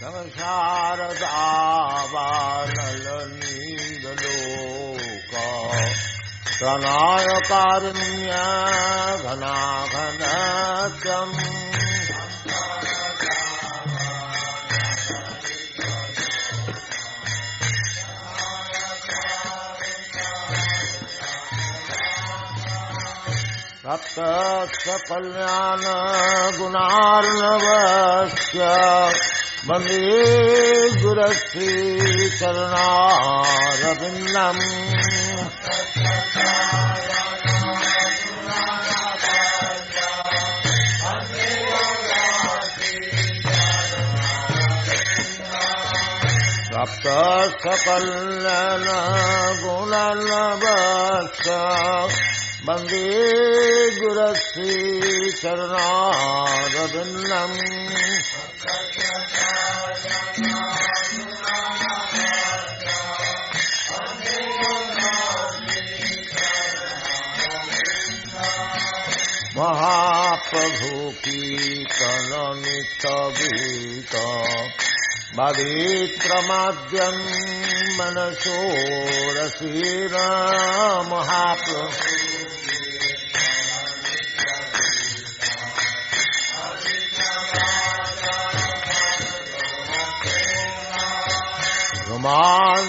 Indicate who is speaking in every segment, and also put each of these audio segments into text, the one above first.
Speaker 1: संसारदावानलनीलोक प्रणायकारुण्य घनाघनत्यम् सप्त कल्याण गुणार्णवस्य वन्दे गुरश्री चरणारविन्दम् सप्त कल्याण गुणार्णवस्य वन्दे गुरश्री चरणारविन्दम् महाप्रभु कीर्तनमितगीत वदित्रमाद्यं मनसो रसेन महाप्रभु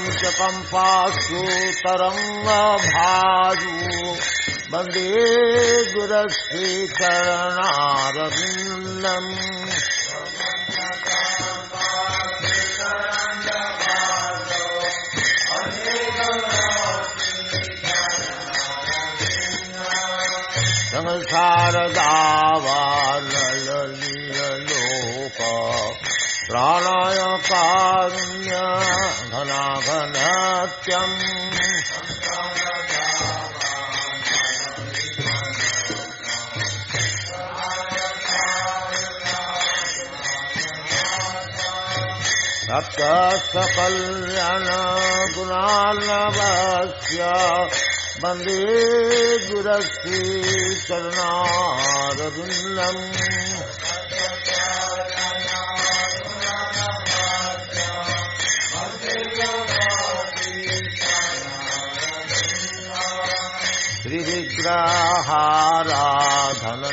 Speaker 1: रोमाञ्चकम्पासु तरङ्गभाजु वन्दे गुरश्री चरणारविन्दम् संसारदावानलनीलोक प्राणायकारुण्य घनाघनत्यम् सप्त कल्याण गुणार्णवस्य वन्दे गुरश्री चरणारविन्दम्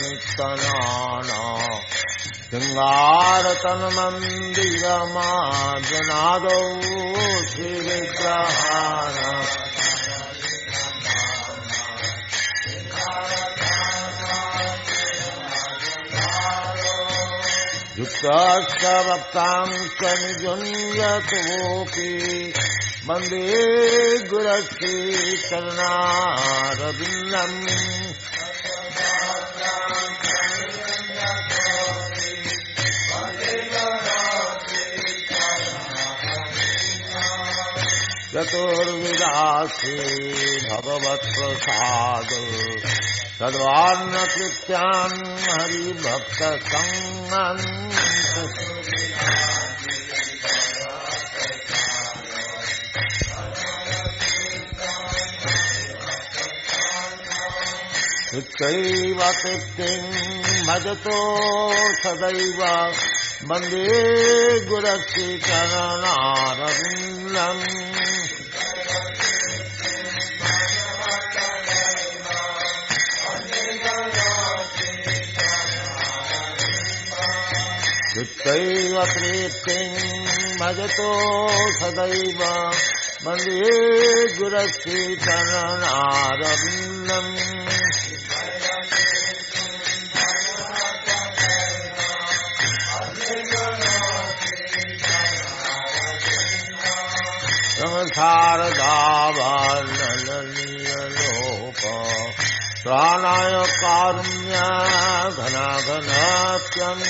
Speaker 1: श्रीविग्रहाराधननित्यनाना शृङ्गारतन्मन्दिरमाजनादौ श्रीविग्रहारा युक्तश्च वक्तां च निजुञ्जतोऽपि वन्दे गुरश्री चरणारविन्दम् चतुर्विधासे भगवत्प्रसाद तद्वान्नकृत्यान् हरिभक्तसङ्गम् नित्यैव तृप्तिं भजतो सदैव वन्दे गुरश्री चरणारविन्दम् नित्यैव तृप्तिं भजतो सदैव वन्दे गुरश्री चरणारविन्दम् संसारदावानलनीलोक प्राणायकारुण्य घनाघनत्यम्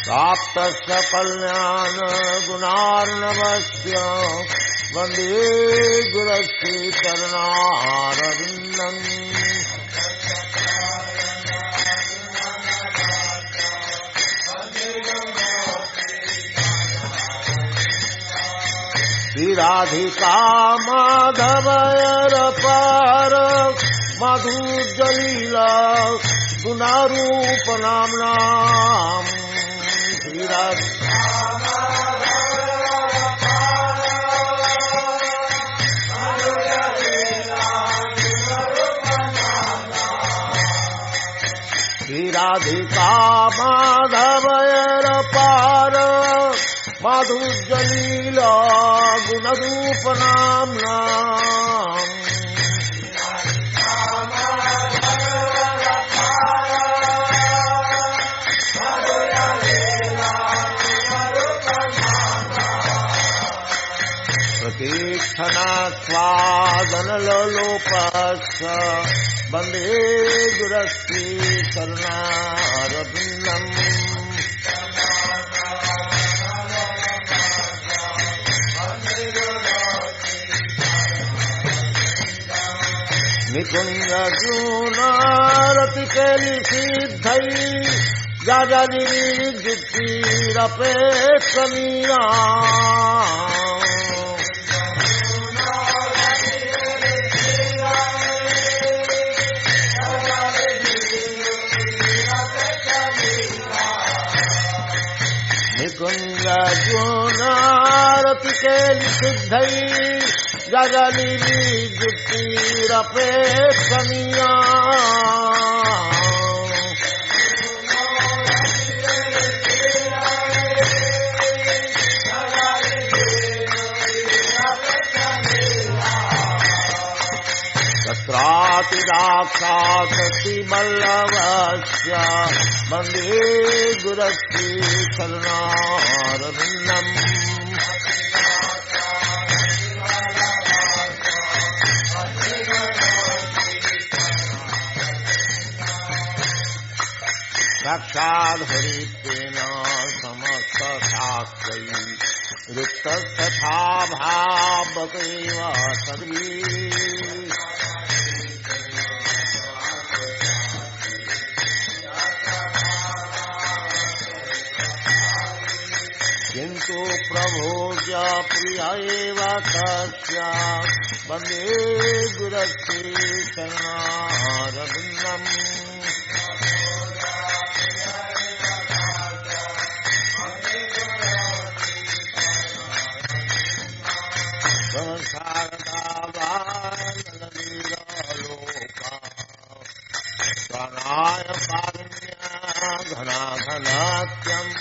Speaker 1: प्राप्तस्य कल्याण गुणार्णवस्य वन्दे गुरश्री चरणारविन्दम् राधिका माधवयर पार मधुजलीला गुणारूप नाम्नाम् श्री राधिका माधवयर पार मधुजलीला गुणरूप नाम्नाम् प्रतीक्षणास्वादनलोलोपस्य वन्दे गुरश्री चरणारविन्दम् निकुञ्जजूनारतिकेलिसिद्धै जगदिविद्युतिरपेक्षणीया निकुञ्जजूनारतिकेलिसिद्धै जगदिविद्युतिरपेक्षणीया तत्रातिदाक्षासतिवल्लभस्य वन्दे गुरश्री चरणारविन्दम् साक्षाद्धरितेन समस्तशास्त्रै रिक्तस्तथा भावकैव सर्वे किन्तु प्रभोज प्रिय एव तस्य वन्दे गुरश्री चरणारविन्दम् घनाघनात्यम्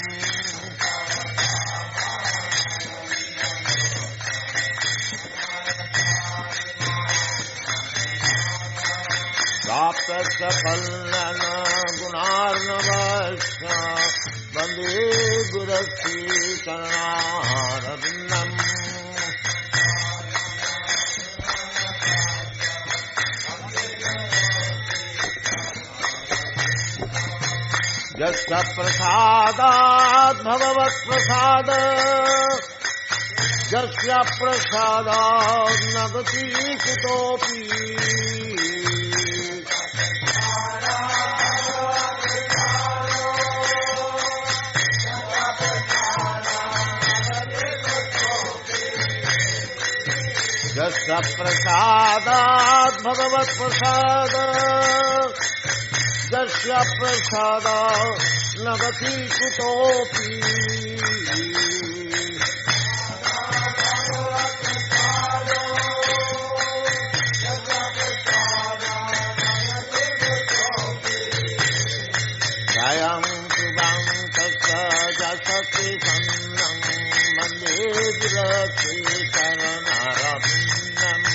Speaker 1: प्राप्तस्य कल्याण गुणार्णवस्य वन्दे गुरश्री चरणारविन्दम् यस्य प्रसादात् भगवत्प्रसाद यस्य प्रसादात् न गति कुतोऽपि यस्य प्रसादात् भगवत्प्रसाद यस्य प्रसादात् न गति कुतोऽपि जयं सुबन्तस्य जसति सन्नं वन्दे गुरश्री चरणारविन्दम्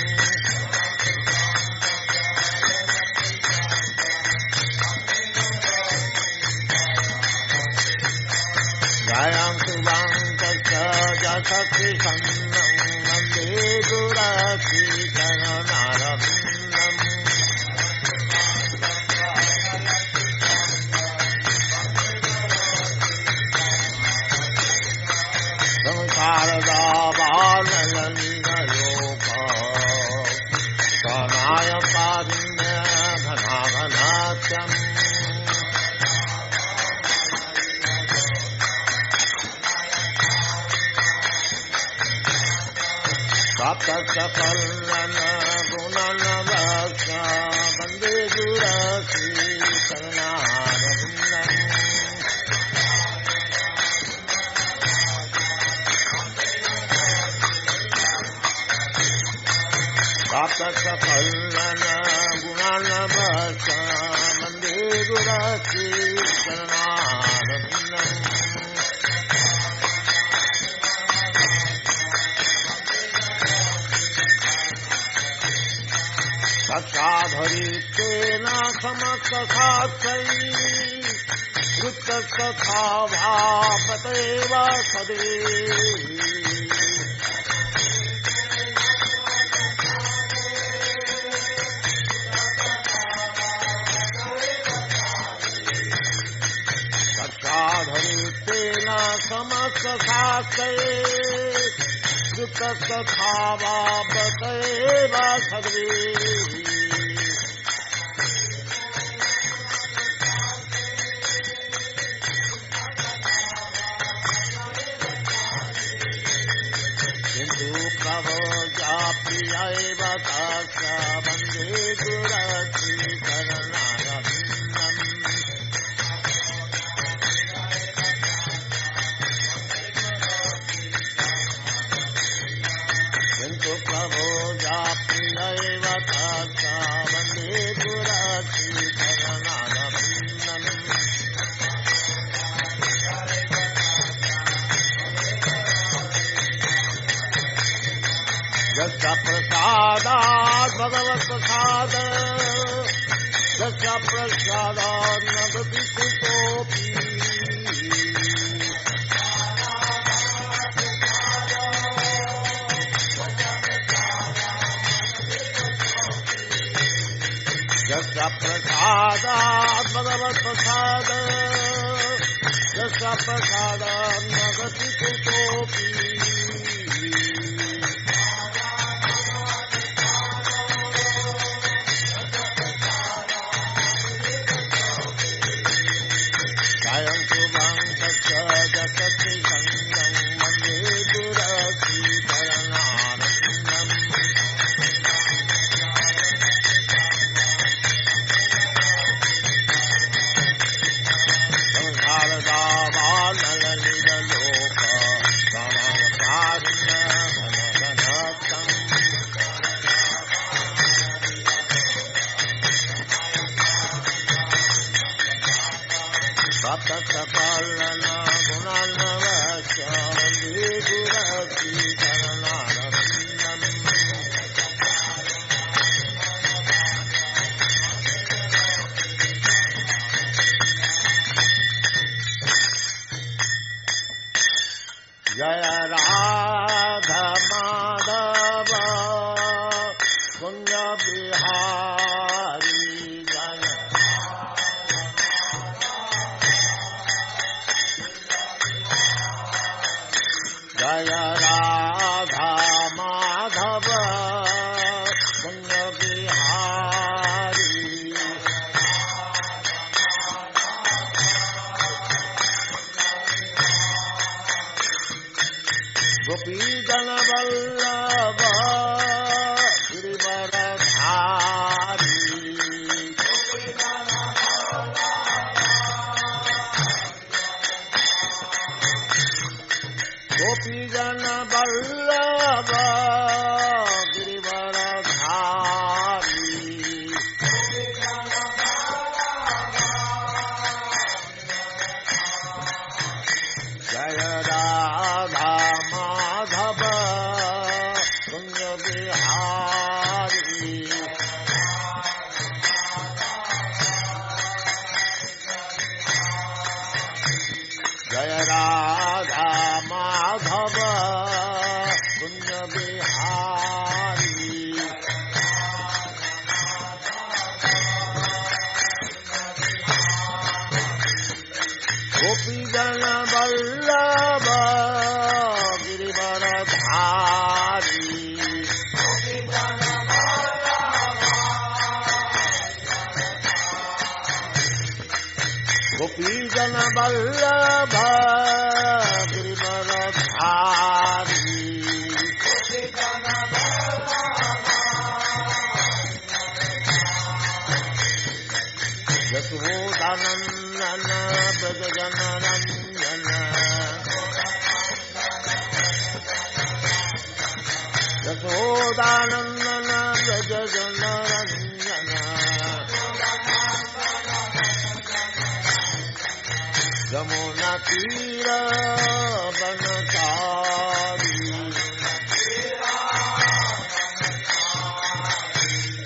Speaker 1: जयं सुबन्तस्य जसति सन्नं वन्दे गुरश्री चरणारविन्दम् संसारदावानललिनलोक सनाय कारुण्य घनाघनात्यम् पल्लन गुणनवक्ष वन्दे गुरश्री चरणारविन्दम् पल्लन गुणनवक्ष वन्दे गुरश्री चरणारविन्दम् साधरितेन समस्तशास्त्रै वृत्तस्तथा भावतेव सदे साधरितेन समस्तशास्त्रै वृत्तस्तथा भावतेव सदे प्रियैव तस्य वन्दे गुरश्री चरणारविन्दम् किन्तु प्रभो प्रियैव तस्य वन्दे गुरश्री चरणारविन्दम् यस्य प्रसादात् भगवत्प्रसाद यस्य प्रसादात् न गति कुतोऽपि यस्य प्रसादात् भगवत्प्रसाद यस्य प्रसादात् न गति कुतोऽपि पल्लन गुणनवक्ष वन्दे गुरश्री चरणारविन्दम् जय राधा माधव कुंज बिहारी जय राधा माधव कुंज बिहारी गोपीजन वल्लभ गिरिवरधारी गोपीजन वल्लभ गिरिवरधारी जय राधा माधव कुंज बिहारी जय Radha Madhav Kunj Bihari गोपीजन Vallabh Girivardhari गोपीजन Vallabh Girivardhari Yashodanandana Braja Janaranjana Jamuna Tira Banachari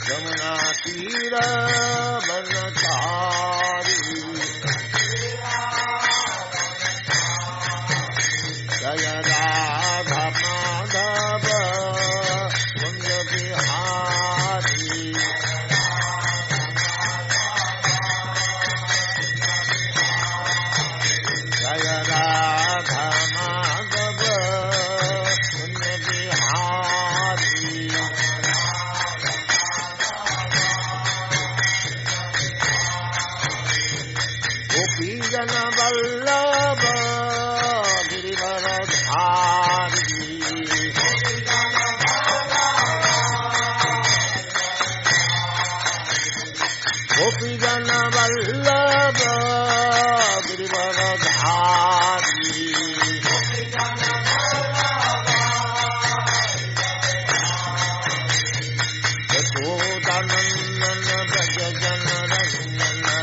Speaker 1: Jamuna Tira Banachari Jaya Radha Madhava Kunja Bihari Jaya Radha Madhava Kunja Bihari Gopi Jana Vallabha Girivaradhari Gopi Jana Vallabha Girivaradhari Yashodanandana Braja Janaranjana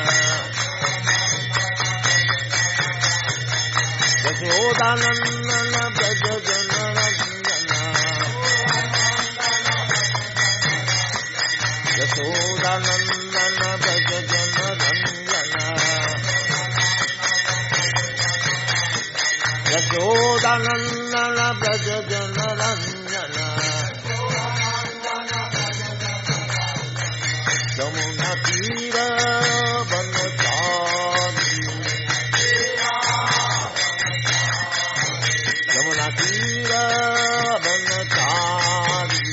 Speaker 1: Yashodanandana Braja Janaranjana Yashodanandana Braja Janaranjana Yashodanandana Braja Janaranjana Jamuna Tira Banachari Jamuna Tira Banachari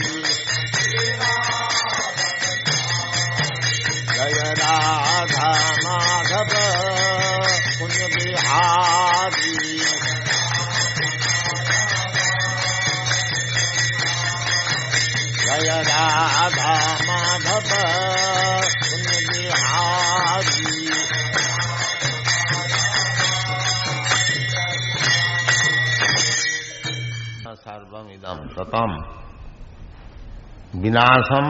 Speaker 1: Jaya Radha Madhava Kunja Bihari Jaya Radha Madhava Kunja Bihari Sarvam idam satam vinasam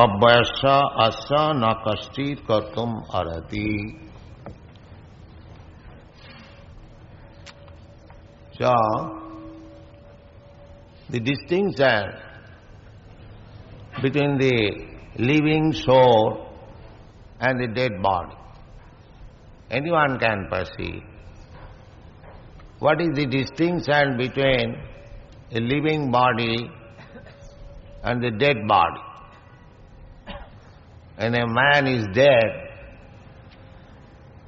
Speaker 1: abhyasya asya na kashchit kartum arhati. So, the distinction between the living soul and the dead body, anyone can perceive. What is the distinction between a living body and the dead body? When a man is dead,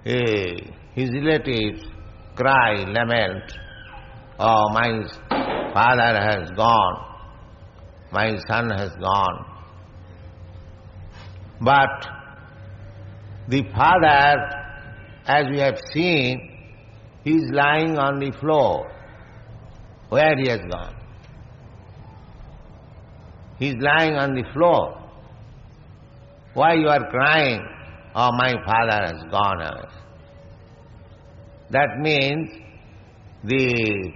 Speaker 1: his relatives cry, lament, "Oh, my father has gone, my son has gone." But the father, as we have seen, he is lying on the floor. Where he has gone? He is lying on the floor. Why you are crying? "Oh, my father has gone away." That means the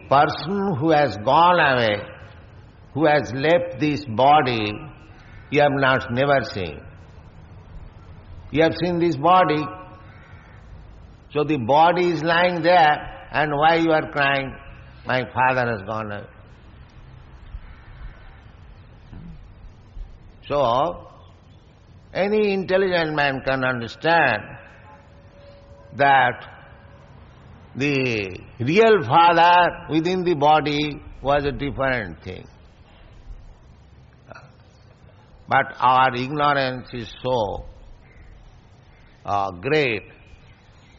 Speaker 1: person who has gone away, who has left this body, you have never seen. You have seen this body. So the body is lying there, and why you are crying? "My father has gone away." So, any intelligent man can understand that the real father within the body was a different thing. But our ignorance is so great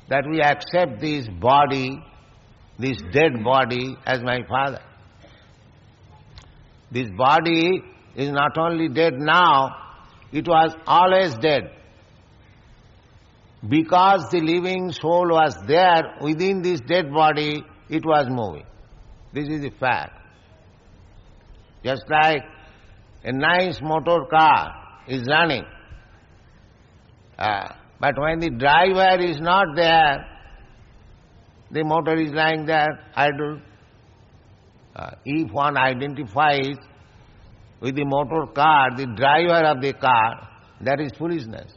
Speaker 1: that we accept this body, this dead body, as my father. This body is not only dead now, it was always dead. Because the living soul was there within this dead body, it was moving. This is the fact. Just like a nice motor car is running. But when the driver is not there, the motor is lying there idle. If one identifies with the motor car, the driver of the car, that is foolishness.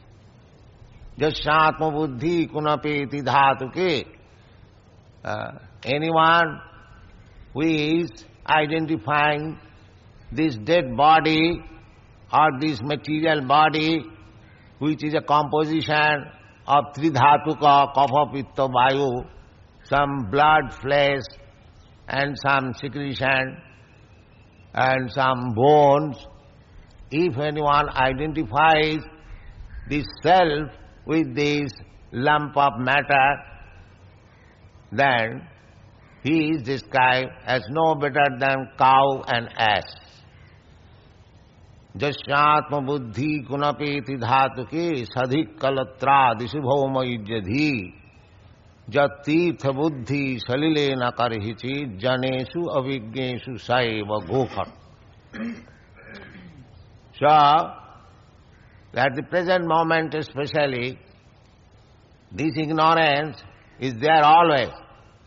Speaker 1: Jasyatma buddhi kunapeti dhatuke. Anyone who is identifying this dead body or this material body, which is a composition of three dhatuka, kapha, pitta, vayu, some blood, flesh, and some secretion, and some bones. If anyone identifies this self with this lump of matter, then he is described as no better than cow and ass. Jasyatma buddhi kunapeti dhatuke sadhik kalatra disubhoma yujyadhi jat tirtha buddhi salilena karhichi janesu avigneshu saiva gokhat. So, at the present moment especially, this ignorance is there always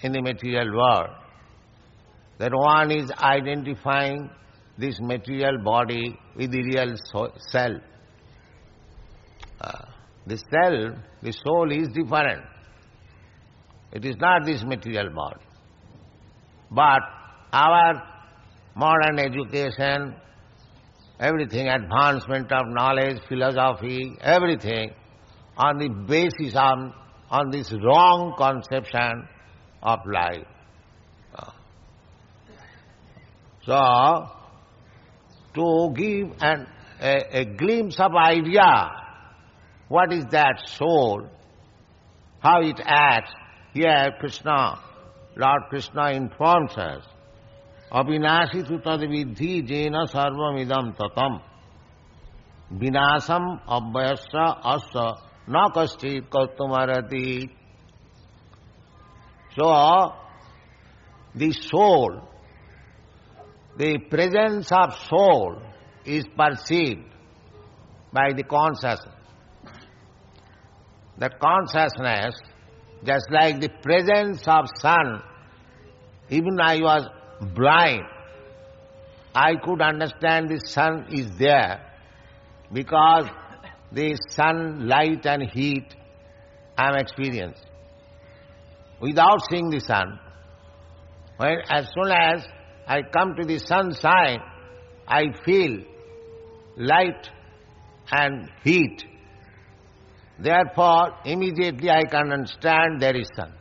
Speaker 1: in the material world, that one is identifying this material body with the real self. The self, the soul is different. It is not this material body. But our modern education, everything, advancement of knowledge, philosophy, everything, on the basis of, on this wrong conception of life. So, to give a glimpse of idea, what is that soul, how it acts, here Krishna, Lord Krishna informs us, Abhinashi tu tad vidhi jena sarvam idam tatam vinasam abhyasya asa na kaschit kartumarati. So, the soul, the presence of soul is perceived by the consciousness. That consciousness, just like the presence of sun, even I was blind, I could understand the sun is there because the sun light and heat I am experiencing. Without seeing the sun, as soon as I come to the sunshine, I feel light and heat. Therefore, immediately I can understand there is sun.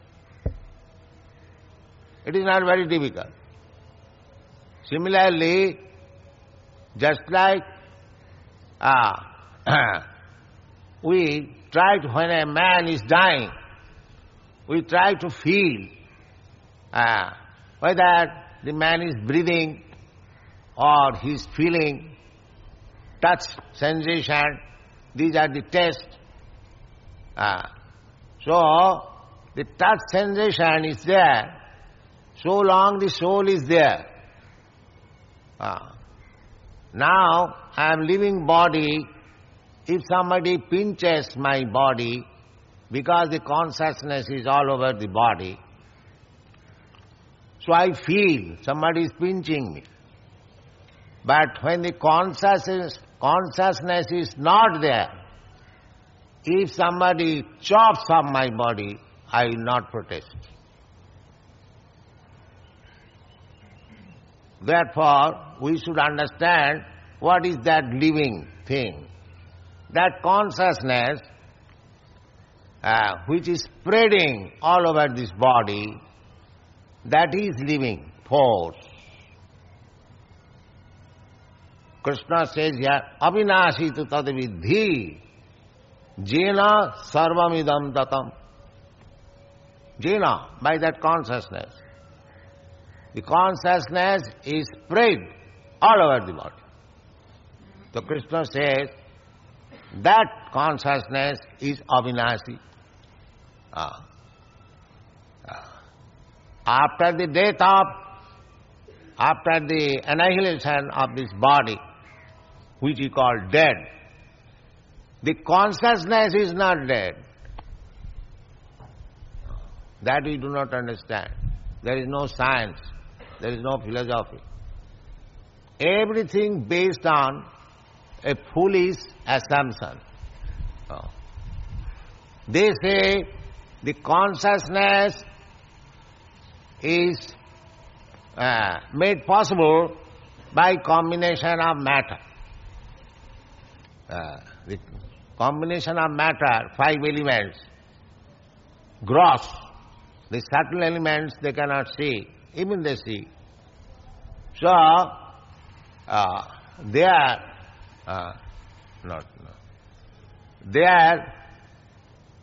Speaker 1: It is not very difficult. Similarly, just like we try to, when a man is dying, we try to feel whether the man is breathing or he is feeling, touch, sensation, these are the tests. So, the touch sensation is there, so long the soul is there. Now, I am living body, if somebody pinches my body, because the consciousness is all over the body, so I feel somebody is pinching me. But when the consciousness is not there, if somebody chops off my body, I will not protest. Therefore, we should understand what is that living thing. That consciousness which is spreading all over this body, that is living force. Krishna says here, Avinashi tu tad vidhi jena sarvamidam tatam. Jena, by that consciousness. The consciousness is spread all over the body. So Krishna says, that consciousness is Avinashi. After the death of, after the annihilation of this body, which we call dead, the consciousness is not dead. That we do not understand. There is no science, there is no philosophy. everything based on a foolish assumption. They say the consciousness is made possible by combination of matter. The combination of matter, 5 elements, gross, the subtle elements they cannot see, even they see. So, their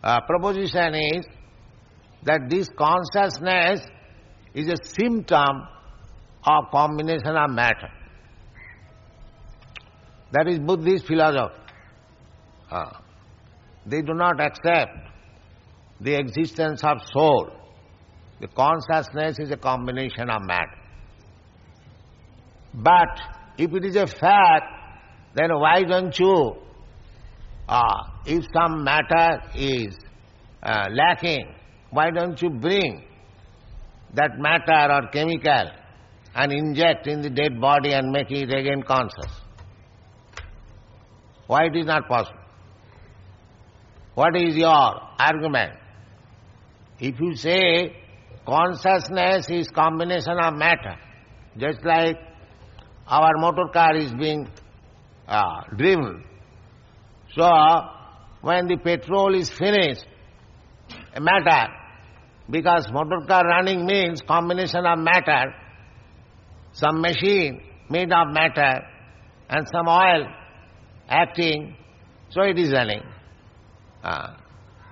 Speaker 1: proposition is that this consciousness is a symptom of combination of matter. That is Buddhist philosophy. They do not accept the existence of soul. The consciousness is a combination of matter. But if it is a fact, then why don't you, if some matter is lacking, why don't you bring that matter or chemical and inject in the dead body and make it again conscious? Why it is not possible? What is your argument? If you say consciousness is combination of matter, just like our motor car is being driven. So, when the petrol is finished, matter, because motor car running means combination of matter, some machine made of matter and some oil acting, so it is running.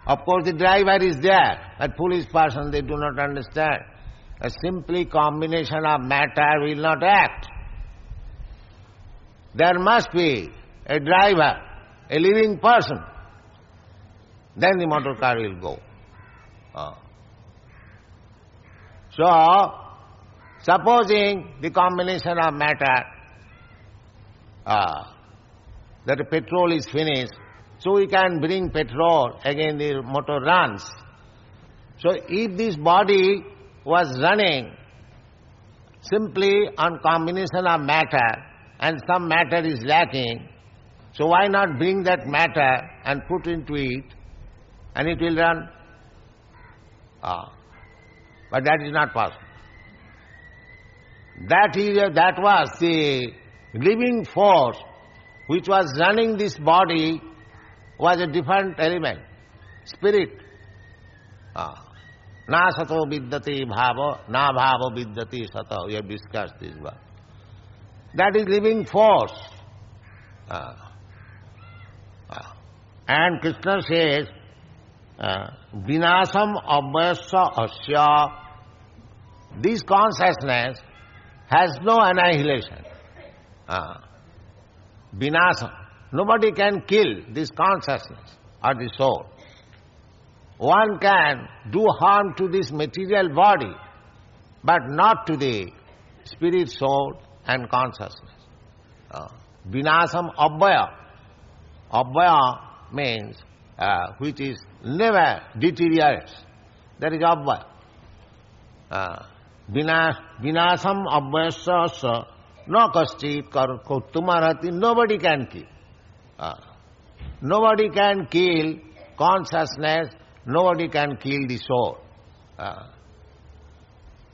Speaker 1: Of course, the driver is there, but foolish person, they do not understand. A simply combination of matter will not act. There must be a driver, a living person. Then the motor car will go. So, supposing the combination of matter, that the petrol is finished, so we can bring petrol, again the motor runs. So if this body was running simply on combination of matter and some matter is lacking, so why not bring that matter and put into it and it will run? But that is not possible. That was the living force which was running this body was a different element, spirit. Na sato vidyati bhava, na bhava vidyati sato. We have discussed this one. That is living force. And Krishna says, vinasam abhyasya asya. This consciousness has no annihilation. Vinasam. Nobody can kill this consciousness or the soul. One can do harm to this material body, but not to the spirit, soul and consciousness. Vinasam abhaya. Abhaya means which is never deteriorates. That is abhaya. Vinasam abhyasya no kaschit kartumarati. Nobody can kill. Nobody can kill consciousness, nobody can kill the soul.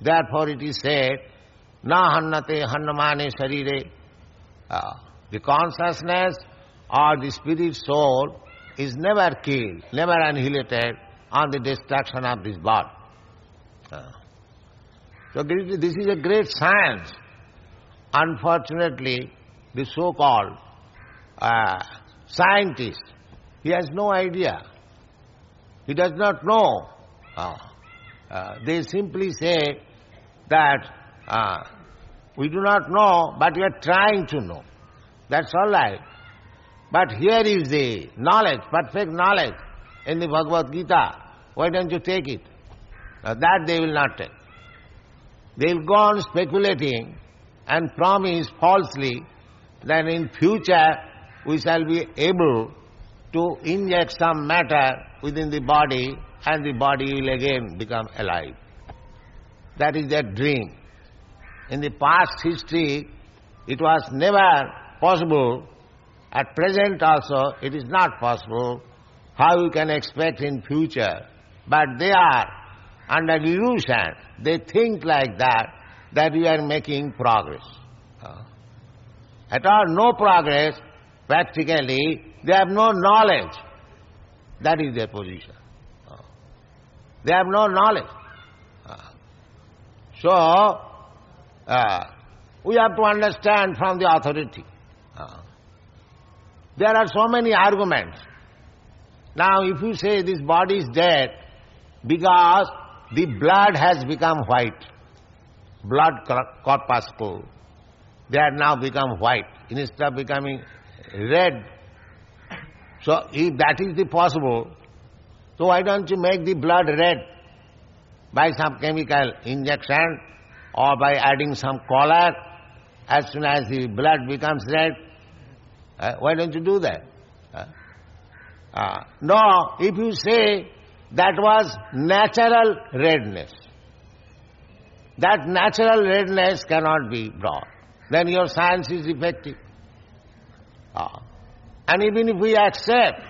Speaker 1: Therefore it is said, na hannate hannamane sarire. The consciousness or the spirit soul is never killed, never annihilated on the destruction of this body. So this is a great science. Unfortunately, the so-called scientist, he has no idea. He does not know. They simply say that we do not know, but we are trying to know. That's all right. But here is the knowledge, perfect knowledge in the Bhagavad Gita. Why don't you take it? That they will not take. They will go on speculating and promise falsely that in future we shall be able to inject some matter within the body and the body will again become alive. That is their dream. In the past history, It was never possible. At present also, it is not possible. How you can expect in future? But they are under illusion. They think like that we are making progress. At all, no progress. Practically, they have no knowledge. That is their position. They have no knowledge. So, we have to understand from the authority. There are so many arguments. Now, if you say this body is dead because the blood has become white, blood corpuscle, they have now become white instead of becoming red. So, if that is the possible, so why don't you make the blood red by some chemical injection or by adding some color as soon as the blood becomes red? Why don't you do that? No, if you say that was natural redness, that natural redness cannot be brought, then your science is effective. And even if we accept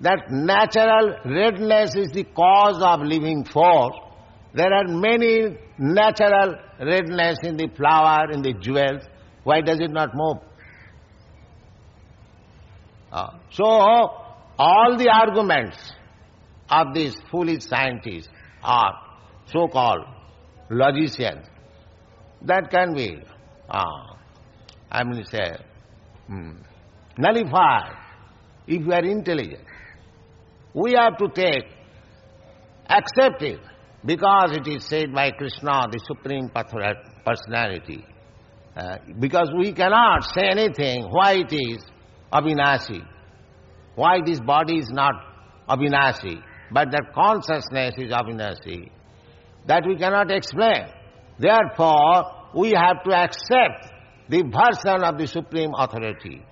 Speaker 1: that natural redness is the cause of living force, there are many natural redness in the flower, in the jewels. Why does it not move? So, all the arguments of these foolish scientists or so-called logicians, that can be, nullified if you are intelligent. We have to accept it, because it is said by Krishna, the Supreme Personality. Because we cannot say anything why it is Avinashi, why this body is not Avinashi, but that consciousness is Avinashi. That we cannot explain. Therefore, we have to accept the version of the Supreme Authority.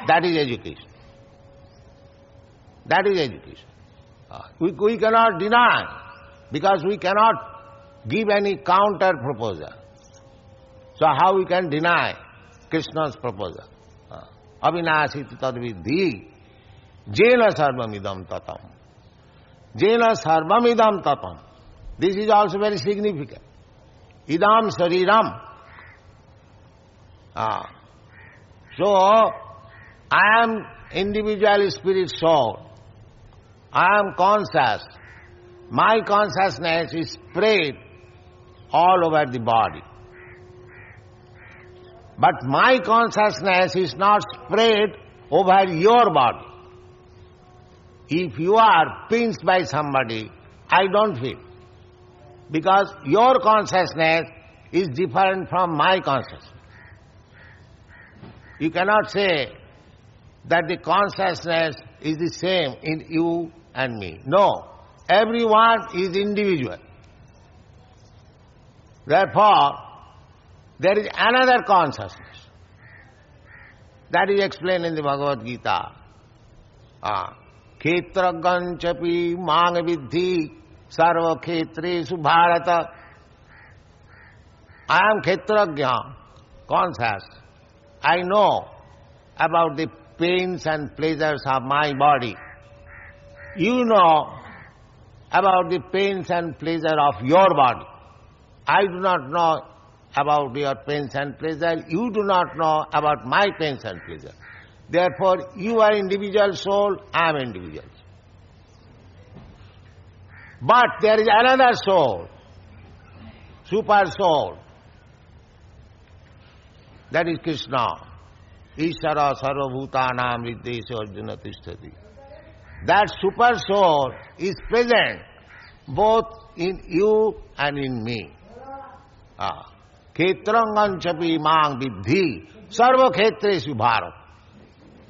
Speaker 1: That is education. That is education. We cannot deny, because we cannot give any counter proposal. So how we can deny Krishna's proposal? Avinashiti tadvidhi jena sarvamidam tatam. Jena sarvamidam tatam. This is also very significant. Idam sariram. So, I am individual spirit soul. I am conscious. My consciousness is spread all over the body. But my consciousness is not spread over your body. If you are pinched by somebody, I don't feel. Because your consciousness is different from my consciousness. You cannot say that the consciousness is the same in you and me. No. Everyone is individual. Therefore, there is another consciousness. That is explained in the Bhagavad Gita. Khetraganchapi mang vidhi sarva khetresu bharata. I am Khetragya, conscious. I know about the pains and pleasures of my body. You know about the pains and pleasure of your body. I do not know about your pains and pleasure. You do not know about my pains and pleasure. Therefore, you are individual soul, I am individual. But there is another soul, super soul. That is Krishna. Ishara sarvabhutanam riddheshu arjuna tishtati. That super soul is present both in you and in me. Khetrangan chapi mang vidhi sarva khetresu bharat.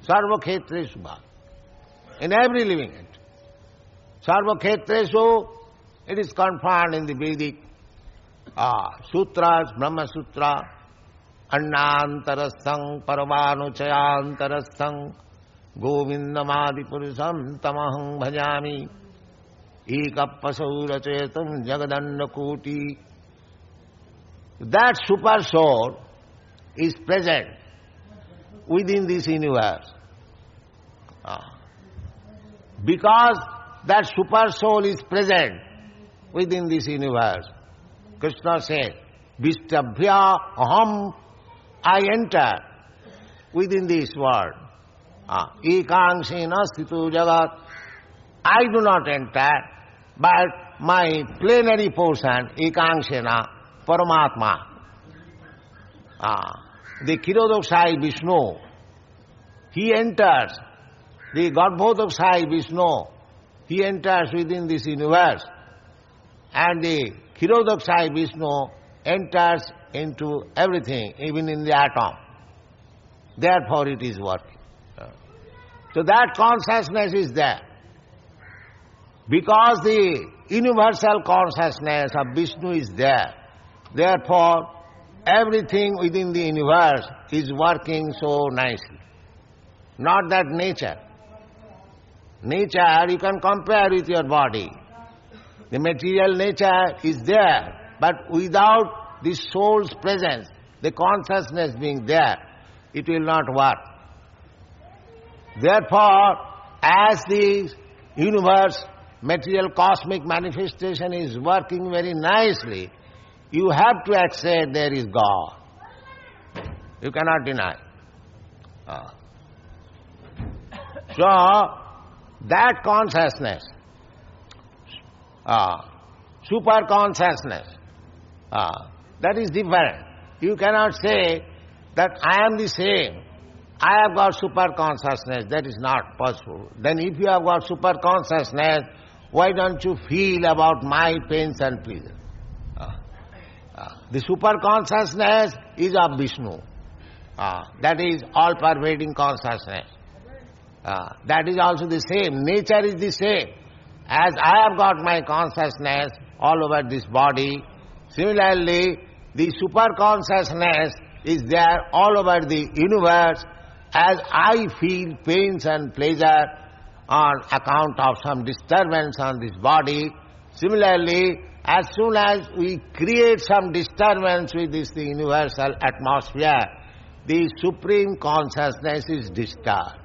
Speaker 1: Sarva khetresu bharat. In every living entity. Sarva khetresu, it is confirmed in the Vedic sutras, Brahma Sutra, Annantarasthang paravanuchayantarasthang govindamadi purusam tamaham bhajami ekapasaurachetam jagadanda koti. That super soul is present within this universe. Because that super soul is present within this universe, Krishna said, Vishtabhya aham, I enter within this world. Ekanshena sthitu jagat. I do not enter, but my plenary portion, ekanshena, Paramatma. The Kshirodakshai Vishnu, he enters, the Garbhodakshai Vishnu, he enters within this universe, and the Kshirodakshai Vishnu enters into everything, even in the atom. Therefore it is working. So that consciousness is there. Because the universal consciousness of Vishnu is there, therefore everything within the universe is working so nicely. Not that nature. Nature you can compare with your body. The material nature is there, but without the soul's presence, the consciousness being there, it will not work. Therefore, as the universe, material cosmic manifestation is working very nicely, you have to accept there is God. You cannot deny. So, that consciousness, super consciousness, that is different. You cannot say that I am the same, I have got super consciousness. That is not possible. Then if you have got super consciousness, why don't you feel about my pains and pleasures? The super consciousness is of Vishnu. That is all-pervading consciousness. That is also the same. Nature is the same. As I have got my consciousness all over this body, similarly, the super consciousness is there all over the universe as I feel pains and pleasure on account of some disturbance on this body. Similarly, as soon as we create some disturbance with this universal atmosphere, the supreme consciousness is disturbed.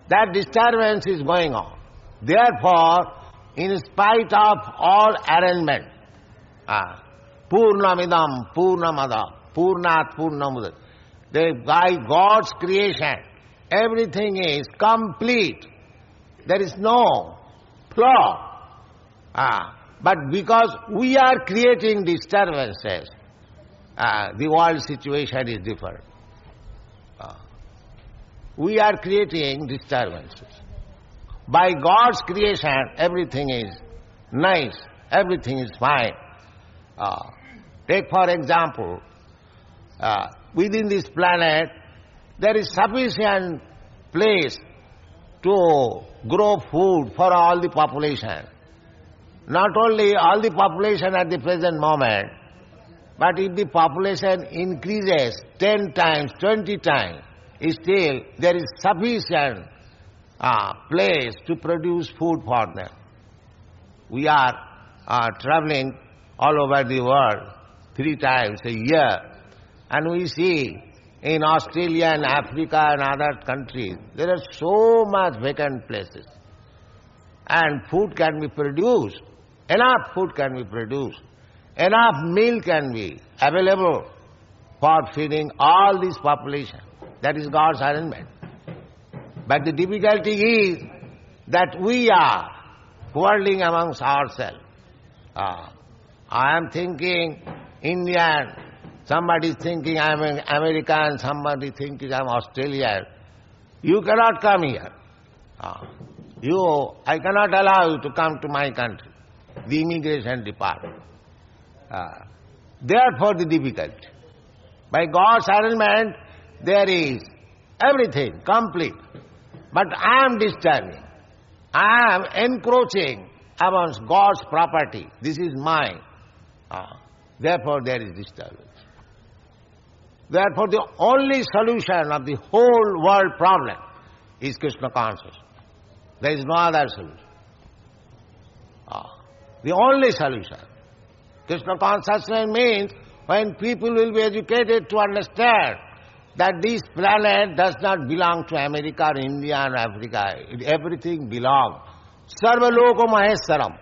Speaker 1: That disturbance is going on. Therefore, in spite of all arrangement, Purnamidam, Purnamada, Purnat, Purnamudam, by God's creation, everything is complete. There is no flaw. But because we are creating disturbances, the world situation is different. We are creating disturbances. By God's creation, everything is nice, everything is fine. Take for example, within this planet, there is sufficient place to grow food for all the population. Not only all the population at the present moment, but if the population increases 10 times, 20 times, still there is sufficient place to produce food for them. We are traveling all over the world 3 times a year, and we see in Australia and Africa and other countries, there are so much vacant places. And food can be produced, enough food can be produced, enough milk can be available for feeding all this population. That is God's arrangement. But the difficulty is that we are quarreling amongst ourselves. I am thinking Indian, somebody is thinking I am American, somebody thinking I am Australian. You cannot come here. I cannot allow you to come to my country, the immigration department. Therefore the difficulty. By God's arrangement, there is everything complete. But I am disturbing. I am encroaching amongst God's property. This is mine. Therefore there is disturbance. Therefore the only solution of the whole world problem is Krishna consciousness. There is no other solution. The only solution. Krishna consciousness means when people will be educated to understand that this planet does not belong to America or India or Africa. Everything belongs. Sarva loko maheswaram,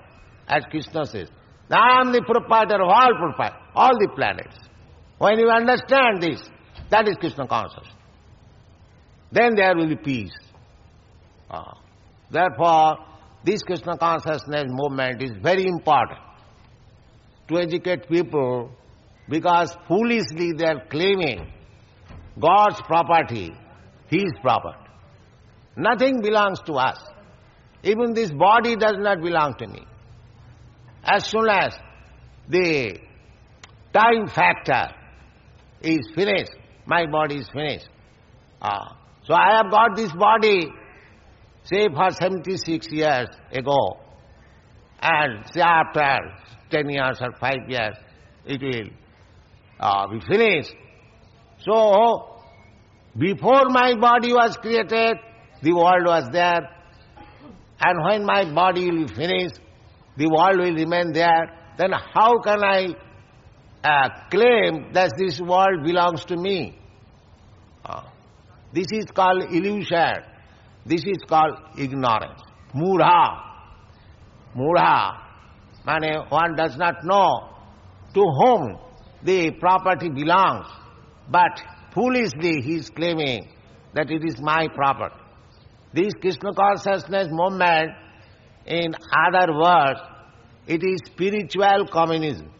Speaker 1: as Krishna says. I am the proprietor of all the planets. When you understand this, that is Krishna consciousness. Then there will be peace. Therefore, this Krishna consciousness movement is very important to educate people, because foolishly they are claiming God's property, His property. Nothing belongs to us. Even this body does not belong to me. As soon as the time factor is finished, my body is finished. So I have got this body, say for 76 years ago, and say after 10 years or 5 years, it will be finished. So, before my body was created, the world was there. And when my body will be finished, the world will remain there. Then how can I claim that this world belongs to me? This is called illusion. This is called ignorance. Mudha. Mudha. Meaning one does not know to whom the property belongs, but foolishly he is claiming that it is my property. This Krishna consciousness movement, in other words, it is spiritual communism.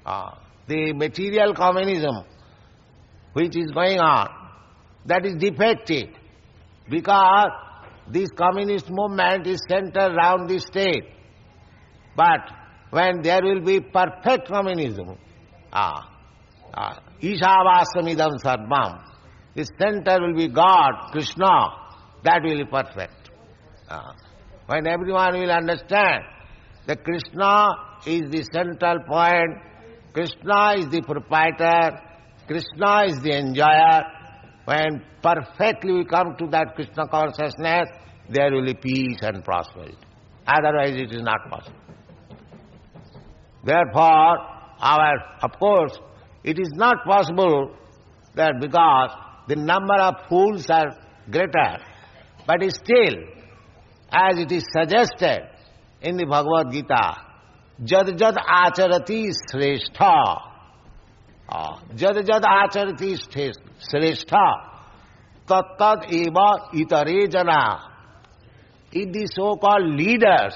Speaker 1: The material communism which is going on, that is defective, because this communist movement is centered around the state. But when there will be perfect communism, Ishavastamidam Sarvam, the center will be God, Krishna, that will be perfect. When everyone will understand that Krishna is the central point, Krishna is the proprietor, Krishna is the enjoyer, when perfectly we come to that Krishna consciousness, there will be peace and prosperity. Otherwise it is not possible. Therefore, of course, it is not possible that because the number of fools are greater, but still, as it is suggested in the Bhagavad Gita, jad jad acharati sreshtha, jad jad acharati sreshtha, tat tat eva itare jana. If the so-called leaders,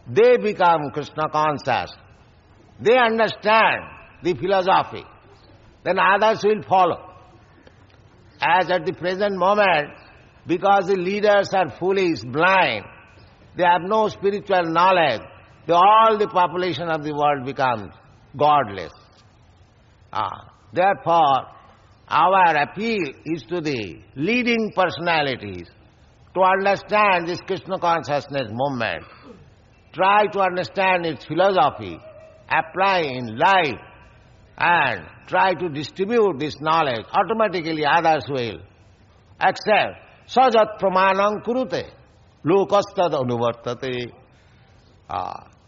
Speaker 1: they become Krishna conscious, they understand the philosophy, then others will follow. As at the present moment, because the leaders are foolish, blind, they have no spiritual knowledge, all the population of the world becomes godless. Therefore, our appeal is to the leading personalities to understand this Krishna consciousness movement, try to understand its philosophy, apply in life, and try to distribute this knowledge. Automatically others will accept. Sajat pramanam kurute, lokastad anuvartate.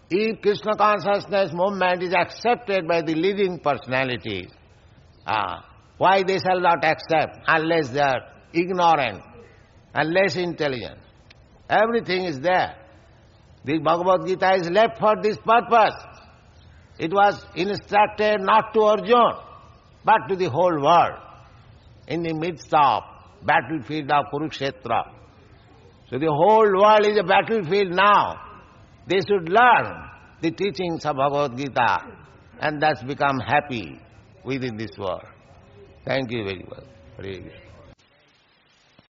Speaker 1: If Krishna consciousness movement is accepted by the leading personalities, why they shall not accept unless they are ignorant and less intelligent? Everything is there. The Bhagavad Gita is left for this purpose. It was instructed not to Arjuna, but to the whole world, in the midst of battlefield of Kurukshetra. So the whole world is a battlefield now. They should learn the teachings of Bhagavad Gita and thus become happy within this world. Thank you very much. Hare Krishna.